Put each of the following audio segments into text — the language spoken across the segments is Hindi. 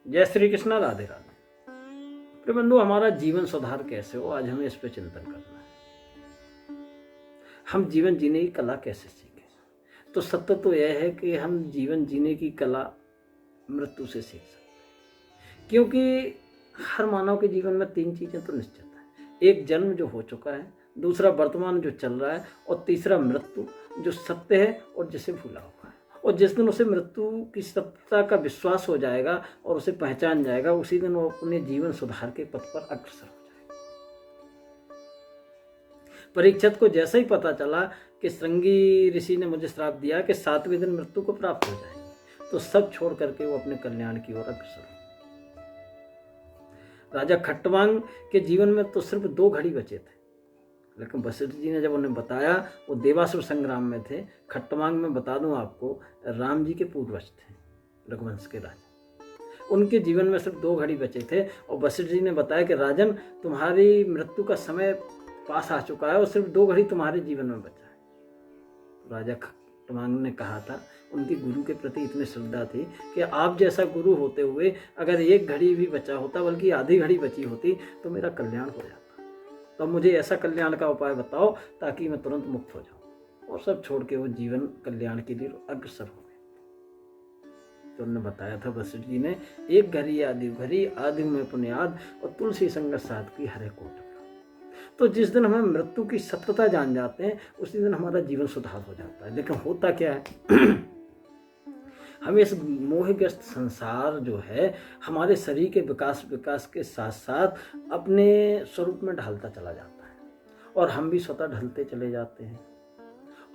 जय श्री कृष्ण, राधे राधे। प्रिय बंधु, हमारा जीवन सुधार कैसे हो, आज हमें इस पर चिंतन करना है। हम जीवन जीने की कला कैसे सीखें? तो सत्य तो यह है कि हम जीवन जीने की कला मृत्यु से सीख सकते हैं, क्योंकि हर मानव के जीवन में 3 चीजें तो निश्चित है। एक जन्म जो हो चुका है, दूसरा वर्तमान जो चल रहा है, और तीसरा मृत्यु जो सत्य है और जिसे भूला हुआ है। और जिस दिन उसे मृत्यु की सत्यता का विश्वास हो जाएगा और उसे पहचान जाएगा, उसी दिन वो अपने जीवन सुधार के पथ पर अग्रसर हो जाएगा। परीक्षित को जैसे ही पता चला कि श्रृंगी ऋषि ने मुझे श्राप दिया कि 7वें दिन मृत्यु को प्राप्त हो जाएगी, तो सब छोड़ करके वो अपने कल्याण की ओर अग्रसर हो। राजा खट्टवांग के जीवन में तो सिर्फ 2 घड़ी बचे थे, लेकिन वशिष्ठ जी ने जब उन्हें बताया, वो देवासुर संग्राम में थे। खट्टवांग में बता दूं आपको, राम जी के पूर्वज थे, रघुवंश के राजा। उनके जीवन में सिर्फ 2 घड़ी बचे थे, और वशिष्ठ जी ने बताया कि राजन, तुम्हारी मृत्यु का समय पास आ चुका है और सिर्फ 2 घड़ी तुम्हारे जीवन में बचा है। राजा खट्टवांग ने कहा था, उनकी गुरु के प्रति इतनी श्रद्धा थी कि आप जैसा गुरु होते हुए अगर 1 घड़ी भी बचा होता, बल्कि आधी घड़ी बची होती, तो मेरा कल्याण हो जाता। तो मुझे ऐसा कल्याण का उपाय बताओ ताकि मैं तुरंत मुक्त हो जाऊं। और सब छोड़ के वो जीवन कल्याण के लिए अग्रसर हो गए। तो उन्होंने बताया था वशिष्ठ जी ने, 1 घड़ी आधी घड़ी, आदि में पुण्याद, और तुलसी संगत साध की हरे कोट। तो जिस दिन हमें मृत्यु की सत्यता जान जाते हैं, उसी दिन हमारा जीवन सुधार हो जाता है। लेकिन होता क्या है हमें इस मोहग्रस्त संसार जो है, हमारे शरीर के विकास के साथ साथ अपने स्वरूप में ढलता चला जाता है, और हम भी स्वतः ढलते चले जाते हैं।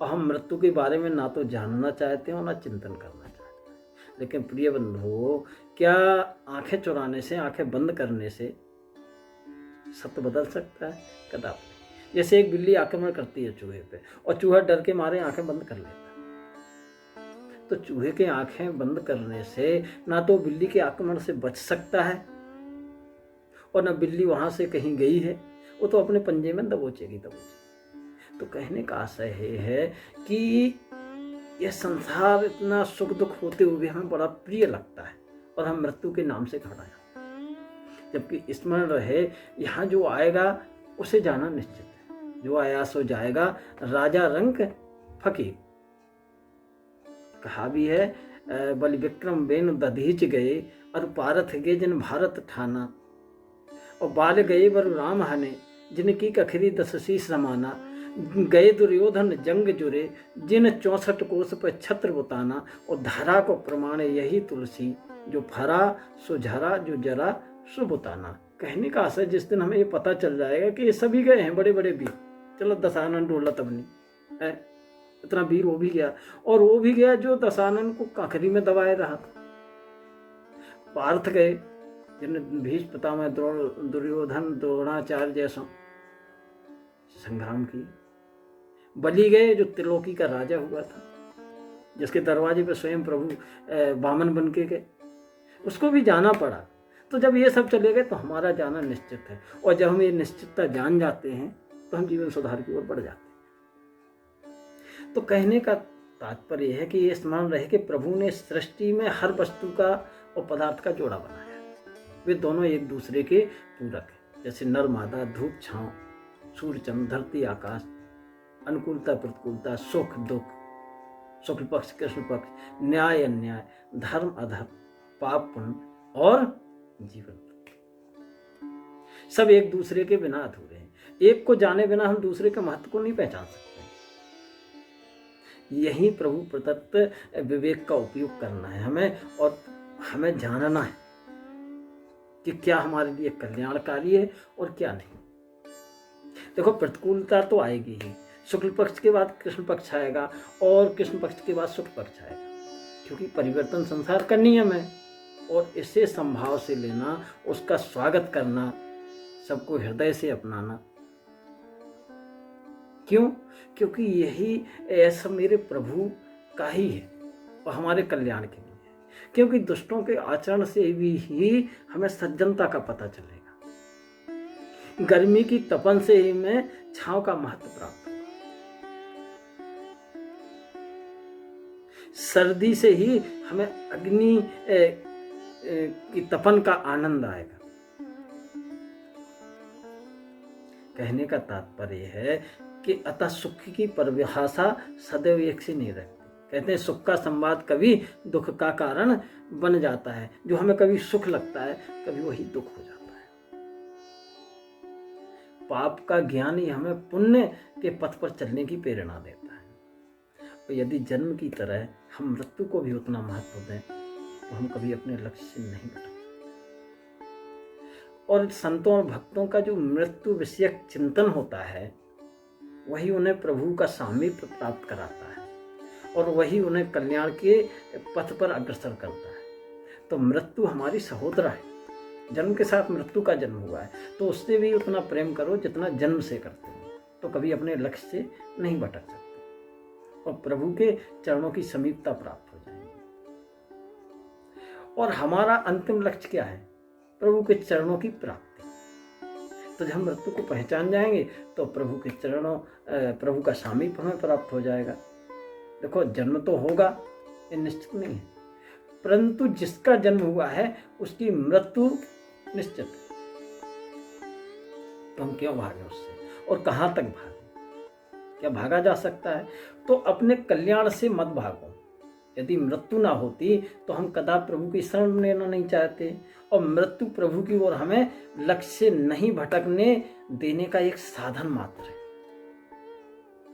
और हम मृत्यु के बारे में ना तो जानना चाहते हैं और ना चिंतन करना चाहते हैं। लेकिन प्रिय बंधुओं, क्या आंखें चुराने से, आंखें बंद करने से सत्य बदल सकता है? कदापि। जैसे एक बिल्ली आक्रमण करती है चूहे पे, और चूहा डर के मारे आंखें बंद कर लेता है, तो चूहे के आंखें बंद करने से ना तो बिल्ली के आक्रमण से बच सकता है, और ना बिल्ली वहां से कहीं गई है, वो तो अपने पंजे में दबोचेगी। तो कहने का आशय है कि यह संसार इतना सुख दुख होते हुए हमें बड़ा प्रिय लगता है, और हम मृत्यु के नाम से घबरा जाते हैं। जबकि स्मरण रहे, यहाँ जो आएगा उसे जाना निश्चित है। जो आया सो जाएगा, राजा रंक फकीर। कहा भी है, बलि विक्रम बेन दधीच गए, और पारथ गए जिन भारत ठाना, और बाल गए बरु राम हने, जिनकी कखरी 10 शीस समाना। गए दुर्योधन जंग जुरे, जिन 64 कोस पर छत्र बुताना, और धरा को प्रमाण यही तुलसी, जो फरा सो झरा, जो जरा सो बुताना। कहने का आशय, जिस दिन हमें ये पता चल जाएगा कि ये सभी गए हैं बड़े बड़े वीर, चलो दशानन डोला तबनी है, इतना वीर वो भी गया, और वो भी गया जो दशानन को काखरी में दबाए रहा था। पार्थ गए, जिन्होंने भीष्म पितामह दुर्योधन द्रोणाचार्य जैसा संग्राम की। बलि गए, जो त्रिलोकी का राजा हुआ था, जिसके दरवाजे पर स्वयं प्रभु वामन बन के गए, उसको भी जाना पड़ा। तो जब ये सब चले गए, तो हमारा जाना निश्चित है। और जब हम ये निश्चितता जान जाते हैं, तो हम जीवन सुधार की ओर बढ़ जाते हैं। तो कहने का तात्पर्य यह है कि ये स्मरण रहे कि प्रभु ने सृष्टि में हर वस्तु का और पदार्थ का जोड़ा बनाया। वे दोनों एक दूसरे के पूरक हैं। जैसे नर मादा, धूप छांव, सूर्य चंद्र, धरती आकाश, अनुकूलता प्रतिकूलता, सुख दुख, शुक्ल पक्ष कृष्ण पक्ष, न्याय अन्याय, धर्म अधर्म, पाप पुण्य और जीवन, सब एक दूसरे के बिना अधूरे हैं। एक को जाने बिना हम दूसरे के महत्व को नहीं पहचान सकते। यही प्रभु प्रदत्त विवेक का उपयोग करना है हमें, और हमें जानना है कि क्या हमारे लिए कल्याणकारी है और क्या नहीं। देखो, प्रतिकूलता तो आएगी ही। शुक्ल पक्ष के बाद कृष्ण पक्ष आएगा, और कृष्ण पक्ष के बाद शुक्ल पक्ष आएगा, क्योंकि परिवर्तन संसार का नियम है। और इसे संभाव से लेना, उसका स्वागत करना, सबको हृदय से अपनाना। क्यों? क्योंकि यही ऐसा मेरे प्रभु का ही है और हमारे कल्याण के लिए है। क्योंकि दुष्टों के आचरण से भी ही हमें सज्जनता का पता चलेगा। गर्मी की तपन से ही हमें छांव का महत्व प्राप्त होगा। सर्दी से ही हमें अग्नि की तपन का आनंद आएगा। कहने का तात्पर्य है कि अतः सुख की परिभाषा सदैव एक सी नहीं रहती। कहते हैं सुख का संवाद कभी दुख का कारण बन जाता है। जो हमें कभी सुख लगता है कभी वही दुख हो जाता है। पाप का ज्ञान ही हमें पुण्य के पथ पर चलने की प्रेरणा देता है। तो यदि जन्म की तरह हम मृत्यु को भी उतना महत्व दें तो हम कभी अपने लक्ष्य से नहीं भटक सकते। और संतों और भक्तों का जो मृत्यु विषयक चिंतन होता है वही उन्हें प्रभु का सामीप्य प्राप्त कराता है और वही उन्हें कल्याण के पथ पर अग्रसर करता है। तो मृत्यु हमारी सहोदरा है। जन्म के साथ मृत्यु का जन्म हुआ है तो उससे भी उतना प्रेम करो जितना जन्म से करते हो, तो कभी अपने लक्ष्य से नहीं भटक सकते और प्रभु के चरणों की समीपता प्राप्त हो जाएगी। और हमारा अंतिम लक्ष्य क्या है? प्रभु के चरणों की प्राप्ति। तो जब हम मृत्यु को पहचान जाएंगे तो प्रभु के चरणों प्रभु का सामीप्य हमें प्राप्त हो जाएगा। देखो जन्म तो होगा ये निश्चित नहीं है, परंतु जिसका जन्म हुआ है उसकी मृत्यु निश्चित है। तो हम क्यों भागे उससे और कहाँ तक भागे? क्या भागा जा सकता है? तो अपने कल्याण से मत भागो। यदि मृत्यु ना होती तो हम कदा प्रभु की शरण लेना नहीं चाहते और मृत्यु प्रभु की ओर हमें लक्ष्य से नहीं भटकने देने का एक साधन मात्र है।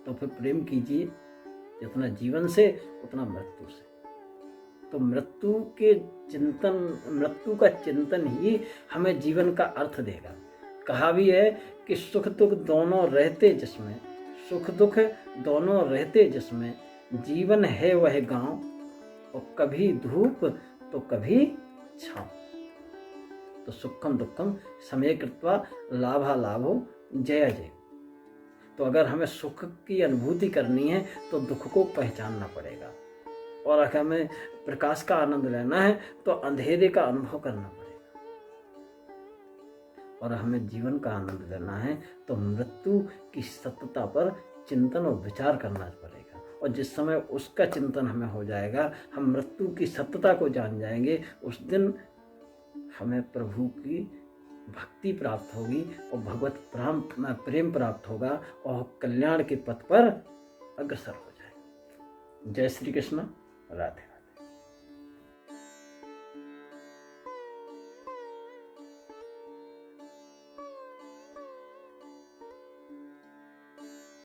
तो फिर प्रेम कीजिए जितना जीवन से उतना मृत्यु से। तो मृत्यु का चिंतन ही हमें जीवन का अर्थ देगा। कहा भी है कि सुख दुख दोनों रहते जिसमें जीवन है वह गांव और कभी धूप तो कभी छांव। तो सुखम दुखम समय कृत्वा लाभा लाभो जय जय। तो अगर हमें सुख की अनुभूति करनी है तो दुख को पहचानना पड़ेगा और अगर हमें प्रकाश का आनंद लेना है तो अंधेरे का अनुभव करना पड़ेगा और हमें जीवन का आनंद लेना है तो मृत्यु की सत्यता पर चिंतन और विचार करना पड़ेगा। और जिस समय उसका चिंतन हमें हो जाएगा, हम मृत्यु की सत्यता को जान जाएंगे, उस दिन हमें प्रभु की भक्ति प्राप्त होगी और भगवत प्रेम प्राप्त होगा और कल्याण के पथ पर अग्रसर हो जाएगा। जय श्री कृष्ण। राधे।